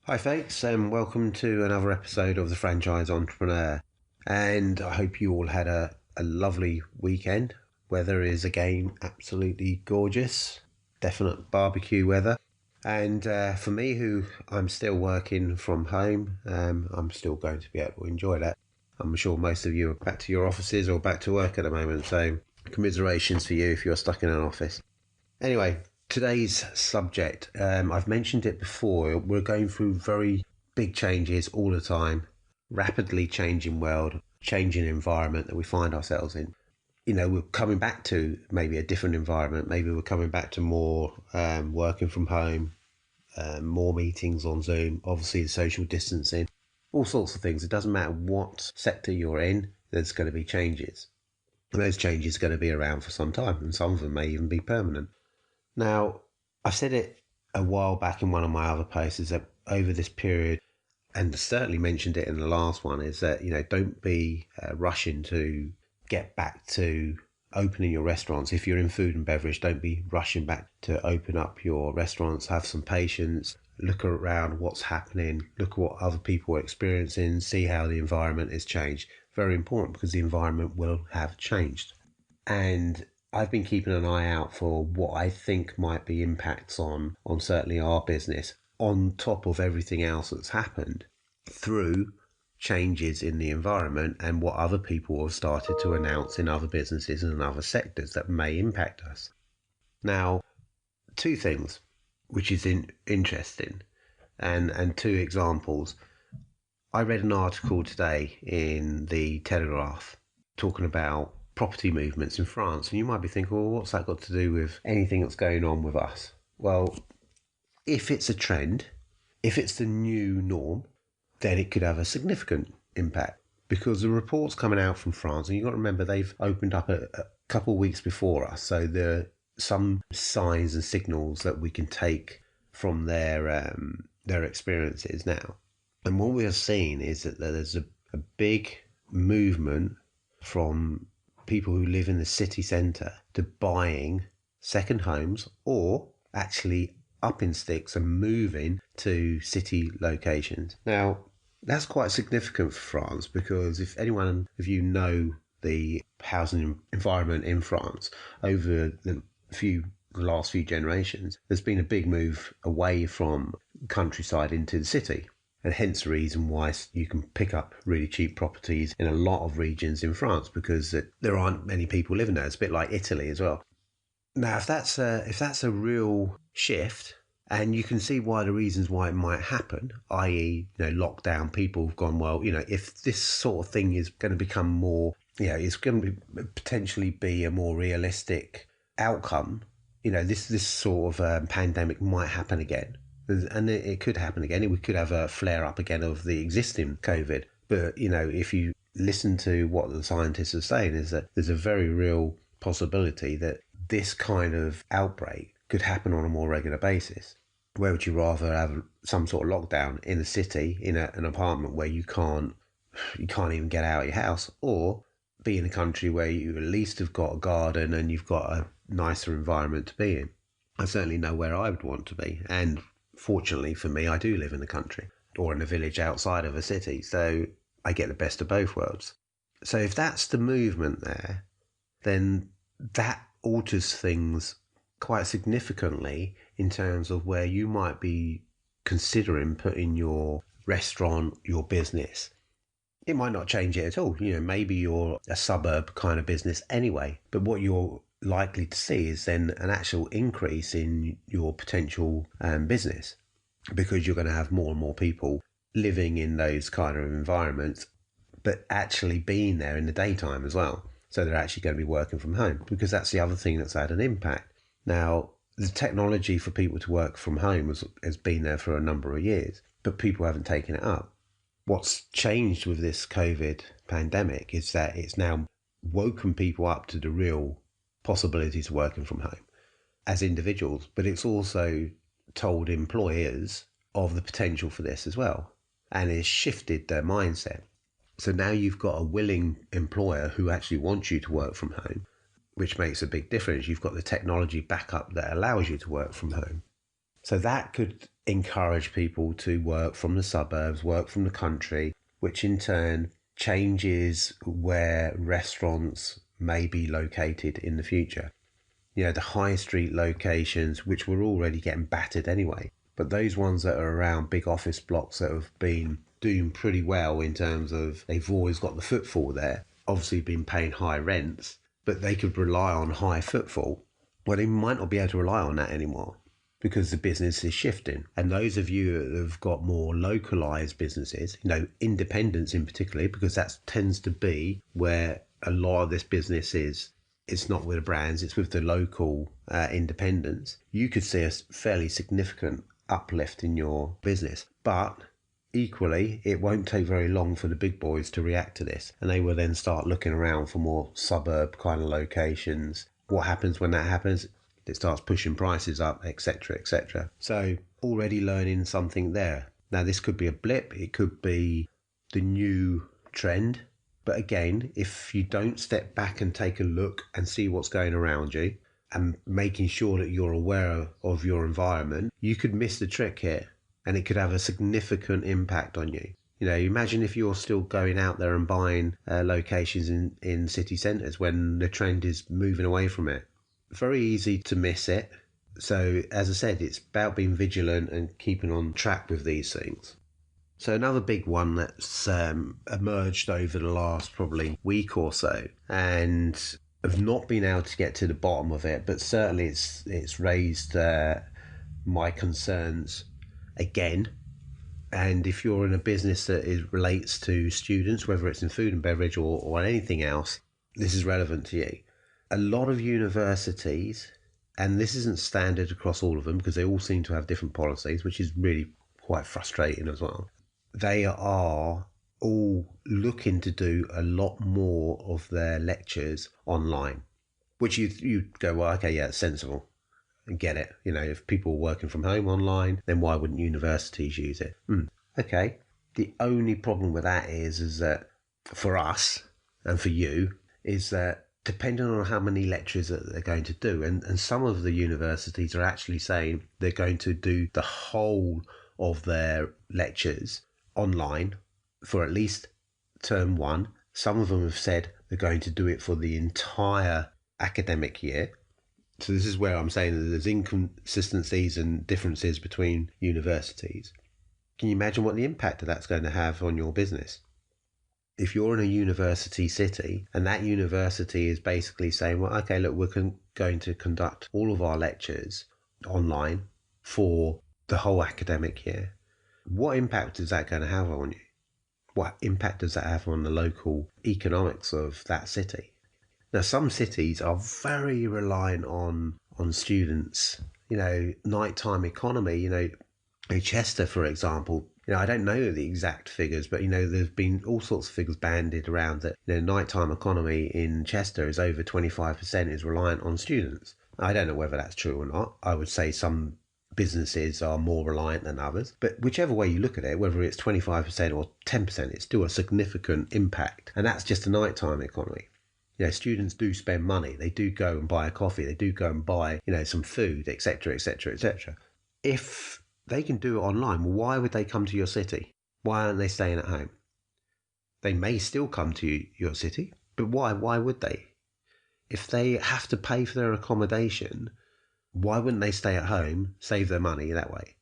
Hi, folks, and welcome to another episode of The Franchise Entrepreneur. And I hope you all had a lovely weekend. Weather is again absolutely gorgeous, definite barbecue weather. And for me, who I'm still working from home, I'm still going to be able to enjoy that. I'm sure most of you are back to your offices or back to work at the moment, so commiserations for you if you're stuck in an office. Anyway, today's subject, I've mentioned it before, we're going through very big changes all the time, rapidly changing world, changing environment that we find ourselves in. You know, we're coming back to maybe a different environment, maybe we're coming back to more working from home, more meetings on Zoom, obviously the social distancing, all sorts of things. It doesn't matter what sector you're in, there's going to be changes. And those changes are going to be around for some time, and some of them may even be permanent. Now, I said it a while back in one of my other posts is that over this period, and certainly mentioned it in the last one, is that, you know, don't be rushing to get back to opening your restaurants. If you're in food and beverage, don't be rushing back to open up your restaurants. Have some patience, look around what's happening, look at what other people are experiencing, see how the environment has changed. Very important, because the environment will have changed. And I've been keeping an eye out for what I think might be impacts on certainly our business, on top of everything else that's happened through changes in the environment and what other people have started to announce in other businesses and other sectors that may impact us. Now, two things which is interesting, and two examples. I read an article today in the Telegraph talking about property movements in France, and you might be thinking, well, what's that got to do with anything that's going on with us? Well, if it's a trend, if it's the new norm, then it could have a significant impact, because the reports coming out from France, and you've got to remember they've opened up a couple of weeks before us, so there are some signs and signals that we can take from their experiences now. And what we are seeing is that there's a big movement from people who live in the city centre to buying second homes, or actually upping sticks and moving to city locations. Now, that's quite significant for France, because if anyone of you know the housing environment in France over the last few generations, there's been a big move away from countryside into the city. And hence the reason why you can pick up really cheap properties in a lot of regions in France, because there aren't many people living there. It's a bit like Italy as well. Now, if that's a real shift, and you can see why the reasons why it might happen, i.e., you know, lockdown, people have gone, well, you know, if this sort of thing is going to become more, you know, it's going to potentially be a more realistic outcome, you know, this sort of pandemic might happen again. And it could happen again. We could have a flare up again of the existing COVID. But, you know, if you listen to what the scientists are saying, is that there's a very real possibility that this kind of outbreak could happen on a more regular basis. Where would you rather have some sort of lockdown in a city, in an apartment where you can't even get out of your house, or be in a country where you at least have got a garden and you've got a nicer environment to be in? I certainly know where I would want to be, and fortunately for me, I do live in the country or in a village outside of a city, so I get the best of both worlds. So if that's the movement there, then that alters things quite significantly in terms of where you might be considering putting your restaurant, your business. It might not change it at all. You know, maybe you're a suburb kind of business anyway, but what you're likely to see is then an actual increase in your potential business, because you're going to have more and more people living in those kind of environments, but actually being there in the daytime as well. So they're actually going to be working from home, because that's the other thing that's had an impact. Now, the technology for people to work from home has been there for a number of years, but people haven't taken it up. What's changed with this COVID pandemic is that it's now woken people up to the real possibilities of working from home as individuals, but it's also told employers of the potential for this as well, and it's shifted their mindset. So now you've got a willing employer who actually wants you to work from home, which makes a big difference. You've got the technology backup that allows you to work from home. So that could encourage people to work from the suburbs, work from the country, which in turn changes where restaurants may be located in the future. The high street locations, which were already getting battered anyway, but those ones that are around big office blocks that have been doing pretty well in terms of they've always got the footfall there, obviously been paying high rents, but they could rely on high footfall. Well, they might not be able to rely on that anymore because the business is shifting. And those of you that have got more localized businesses, independents in particular, because that tends to be where a lot of this business is. It's not with the brands, it's with the local independents. You could see a fairly significant uplift in your business. But equally, it won't take very long for the big boys to react to this. And they will then start looking around for more suburb kind of locations. What happens when that happens? It starts pushing prices up, etc., etc. So already learning something there. Now, this could be a blip. It could be the new trend. But again, if you don't step back and take a look and see what's going around you and making sure that you're aware of your environment, you could miss the trick here and it could have a significant impact on you. Imagine if you're still going out there and buying locations in city centres when the trend is moving away from it. Very easy to miss it. So as I said, it's about being vigilant and keeping on track with these things. So another big one that's emerged over the last probably week or so, and I've not been able to get to the bottom of it, but certainly it's raised my concerns again. And if you're in a business that relates to students, whether it's in food and beverage or anything else, this is relevant to you. A lot of universities, and this isn't standard across all of them because they all seem to have different policies, which is really quite frustrating as well. They are all looking to do a lot more of their lectures online, which you go, well, okay, yeah, it's sensible. I get it. If people are working from home online, then why wouldn't universities use it? Okay. The only problem with that is that for us and for you is that depending on how many lectures that they're going to do, and some of the universities are actually saying they're going to do the whole of their lectures online for at least term one. Some of them have said they're going to do it for the entire academic year. So this is where I'm saying that there's inconsistencies and differences between universities. Can you imagine what the impact of that's going to have on your business? If you're in a university city and that university is basically saying, well, okay, look, we're going to conduct all of our lectures online for the whole academic year. What impact is that going to have on you? What impact does that have on the local economics of that city? Now, some cities are very reliant on students. Nighttime economy, Chester, for example, I don't know the exact figures, but, there's been all sorts of figures bandied around that, nighttime economy in Chester is over 25% is reliant on students. I don't know whether that's true or not. I would say some businesses are more reliant than others, but whichever way you look at it, whether it's 25% or 10%, it's still a significant impact. And that's just a nighttime economy. Students do spend money. They do go and buy a coffee. They do go and buy, some food, etc., etc., etc. If they can do it online, well, why would they come to your city? Why aren't they staying at home? They may still come to your city, but why? Why would they? If they have to pay for their accommodation, why wouldn't they stay at home, save their money that way?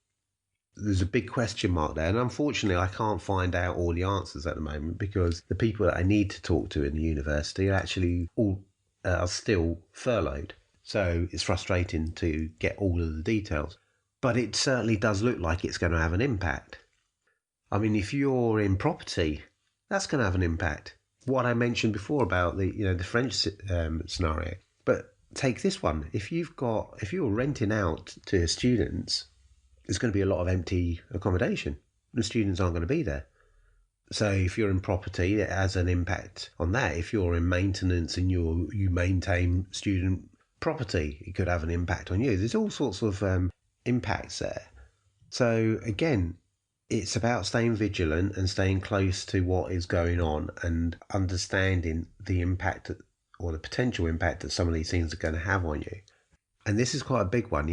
There's a big question mark there, and unfortunately I can't find out all the answers at the moment because the people that I need to talk to in the university are actually all are still furloughed. So it's frustrating to get all of the details. But it certainly does look like it's going to have an impact. I mean, if you're in property, that's going to have an impact. What I mentioned before about the French scenario. But take this one. If you're renting out to students, there's going to be a lot of empty accommodation. The students aren't going to be there. So if you're in property, it has an impact on that. If you're in maintenance and you maintain student property, it could have an impact on you. There's all sorts of impacts there. So again, it's about staying vigilant and staying close to what is going on and understanding the impact or the potential impact that some of these things are going to have on you. And this is quite a big one.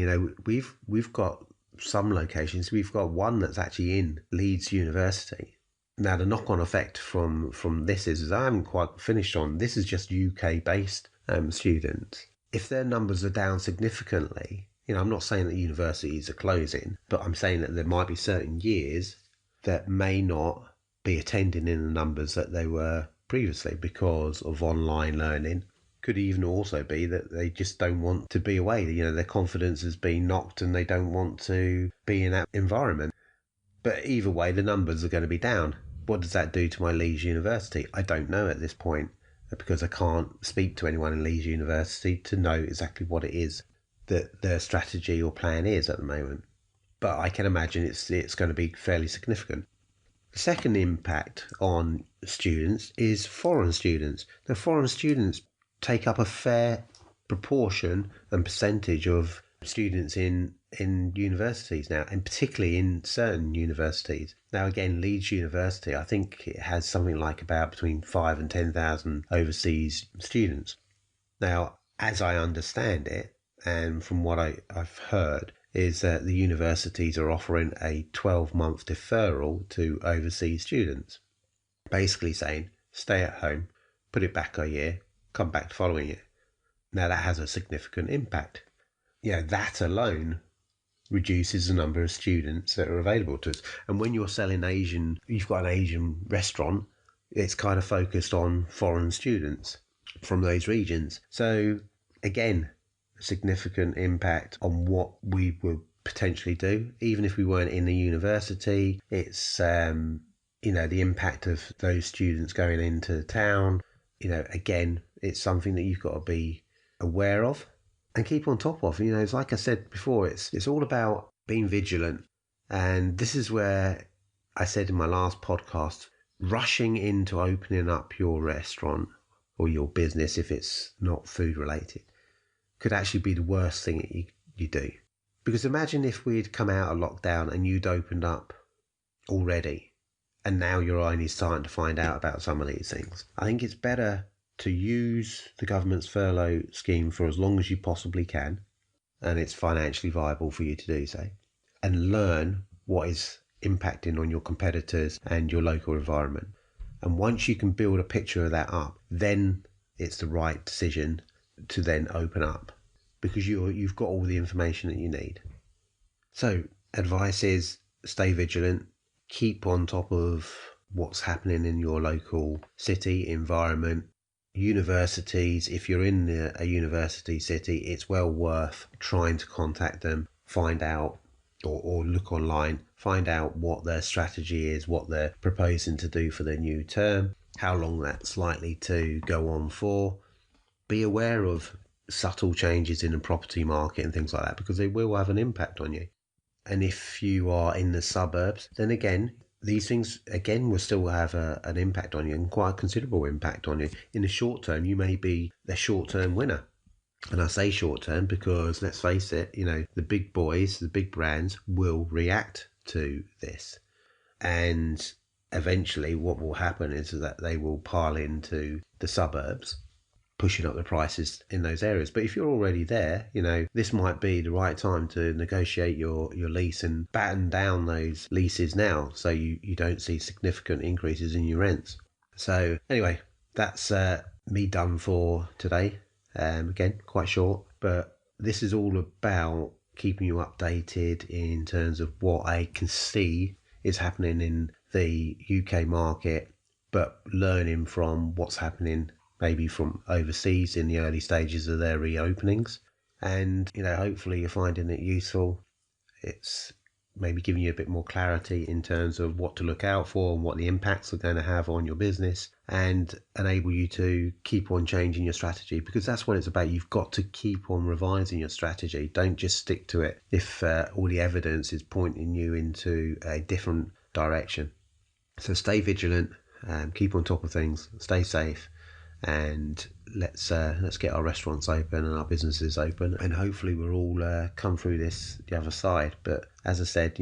We've got some locations. We've got one that's actually in Leeds University. Now, the knock-on effect from this is I haven't quite finished on, this is just UK-based students. If their numbers are down significantly, I'm not saying that universities are closing, but I'm saying that there might be certain years that may not be attending in the numbers that they were previously because of online learning. Could even also be that they just don't want to be away. Their confidence has been knocked and they don't want to be in that environment. But either way, the numbers are going to be down. What does that do to my Leeds University? I don't know at this point because I can't speak to anyone in Leeds University to know exactly what it is that their strategy or plan is at the moment. But I can imagine it's going to be fairly significant. The second impact on students is foreign students. Now, foreign students take up a fair proportion and percentage of students in universities now, and particularly in certain universities. Now, again, Leeds University, I think it has something like about between 5 and 10,000 overseas students. Now, as I understand it, and from what I've heard, is that the universities are offering a 12-month deferral to overseas students, basically saying, stay at home, put it back a year, come back the following year. Now, that has a significant impact. That alone reduces the number of students that are available to us. And when you're selling Asian, you've got an Asian restaurant, it's kind of focused on foreign students from those regions. So again, a significant impact on what we would potentially do, even if we weren't in the university. It's, the impact of those students going into town. Again, it's something that you've got to be aware of and keep on top of. It's like I said before, it's all about being vigilant. And this is where I said in my last podcast, rushing into opening up your restaurant or your business, if it's not food related, could actually be the worst thing that you do. Because imagine if we'd come out of lockdown and you'd opened up already, and now you're only starting to find out about some of these things. I think it's better to use the government's furlough scheme for as long as you possibly can, and it's financially viable for you to do so, and learn what is impacting on your competitors and your local environment. And once you can build a picture of that up, then it's the right decision to then open up, because you've got all the information that you need. So advice is stay vigilant, keep on top of what's happening in your local city environment. Universities, if you're in a university city, it's well worth trying to contact them, find out, or look online, find out what their strategy is, what they're proposing to do for their new term, how long that's likely to go on for. Be aware of subtle changes in the property market and things like that, because they will have an impact on you. And if you are in the suburbs, then again, these things, again, will still have an impact on you, and quite a considerable impact on you. In the short term, you may be the short-term winner. And I say short-term because, let's face it, the big boys, the big brands will react to this. And eventually what will happen is that they will pile into the suburbs, pushing up the prices in those areas. But if you're already there, this might be the right time to negotiate your lease and batten down those leases now, so you don't see significant increases in your rents. So anyway, that's me done for today. Again, quite short, but this is all about keeping you updated in terms of what I can see is happening in the UK market, but learning from what's happening maybe from overseas in the early stages of their reopenings. And, hopefully you're finding it useful. It's maybe giving you a bit more clarity in terms of what to look out for and what the impacts are going to have on your business, and enable you to keep on changing your strategy, because that's what it's about. You've got to keep on revising your strategy. Don't just stick to it if all the evidence is pointing you into a different direction. So stay vigilant, keep on top of things, stay safe, and let's get our restaurants open and our businesses open, and hopefully we'll all come through this the other side. But as I said,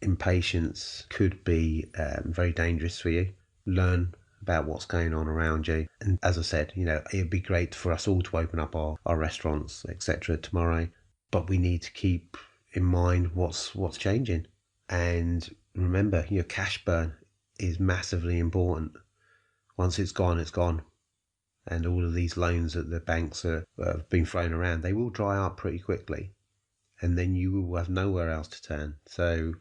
impatience could be very dangerous for you. Learn about what's going on around you, and as I said, it'd be great for us all to open up our restaurants, etc., tomorrow, but we need to keep in mind what's changing. And remember, your cash burn is massively important. Once it's gone, it's gone. And all of these loans that the banks have been thrown around, they will dry up pretty quickly. And then you will have nowhere else to turn. So,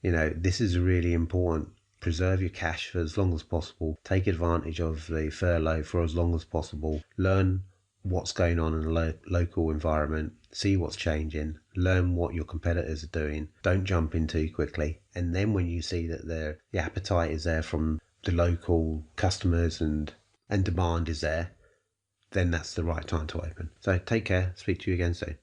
this is really important. Preserve your cash for as long as possible. Take advantage of the furlough for as long as possible. Learn what's going on in the local environment. See what's changing. Learn what your competitors are doing. Don't jump in too quickly. And then when you see that the appetite is there from the local customers and demand is there, then that's the right time to open. So take care. Speak to you again soon.